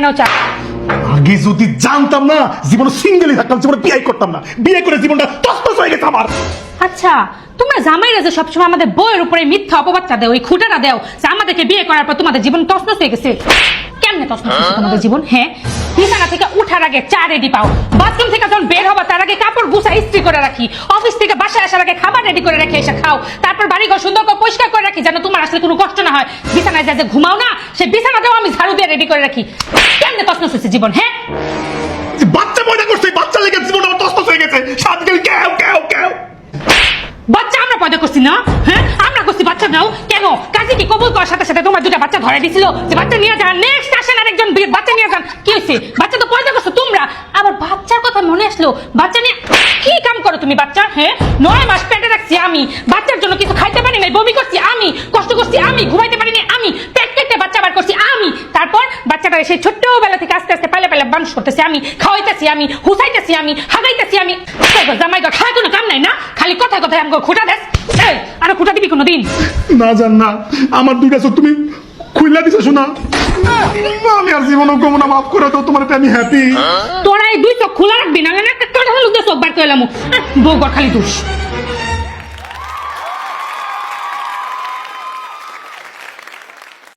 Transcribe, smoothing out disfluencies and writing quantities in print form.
নাও চা। আগে যদি জানতাম না জীবনে সিঙ্গেলই থাকতাম, জীবনে বিয়ে করতাম না। বিয়ে করে জীবনটা তছনছ হয়ে গেছে আমার। আচ্ছা, তোমরা জামাইরা যে সবসময় আমাদের বউয়ের উপরে মিথ্যা অপবাদটা দেও, ওই খুঁটাটা দেও যে আমাদেরকে বিয়ে করার পর তোমাদের জীবন তছনছ হয়ে গেছে। কেমনে তছনছ হয়েছে তোমাদের জীবন? হ্যাঁ, বিছানা থেকে উঠার আগে চা রেডি পাও, বাথরুম থেকে যখন বের হবা তার আগে কাপড় গুছা ইস্ত্রি করে রাখি, অফিস থেকে বাসায় আসার আগে খাবার রেডি করে রাখি, এসে খাও, তারপর বাড়িঘর সুন্দর করে পরিষ্কার করে রাখি যেন তোমার আসলে কোনো কষ্ট না হয়। বিছানায় যা যে ঘুমাও না, সে বিছানাটাও আমি ঝাড়ু দিয়ে রেডি করে রাখি। কেমনে তছনছ হয়েছে জীবন? হ্যাঁ, বাচ্চা পয়দা করছে, বাচ্চা লেগে জীবন আমার তছনছ হয়ে গেছে। সাতগেল কেউ কেউ কেউ বাচ্চা আমরা পয়দা করছি না? হ্যাঁ, আমরা করছি বাচ্চা নাও কেন? কাজে কি কবুল করার সাথে সাথে তোমার দুটা বাচ্চা ধরে দিছিল যে বাচ্চা নিয়ে যান, নেক্সট আসেন আরেকজন বাচ্চা নিয়ে যান। কি হয়েছে? বাচ্চা তো পয়দা করছো তোমরা, আবার বাচ্চার কথা মনে আসলো। বাচ্চা নিয়ে কি কাম করো তুমি? বাচ্চা, হ্যাঁ, 9 মাস পেটে রাখছি আমি, বাচ্চার জন্য কিছু খাইতে পারি নাই, বমি করছি আমি, কষ্ট করছি আমি, ঘুমাইতে পারিনি আমি, পেট কেটে বাচ্চা বার করছি আমি, তারপর বাচ্চাটা সেই ছোট্টবেলা থেকে আস্তে আস্তে পালে পালে মানুষ করতেছি আমি, খাওয়াইতেছি আমি, হুসাইতেছি আমি, হাগাইতেছি আমি। জামাই গা খায় কোনো কাম নাই না, খালি কথায় কথায় আমাকে খুঁটা দেস। এই, আরো খুঁটা দিবি কোনোদিন? না জান না, আমার দুইটা চোখ তুমি খুইলা দিছো শোনা। আমি আর জীবনও কমো না, মাফ করে দাও, তোমার আমি হ্যাপি। তোরা এই দুই চোখ খোলা রাখবি না, একটা কথা চোখ বার করে এলাম। বউ খালি দোষ।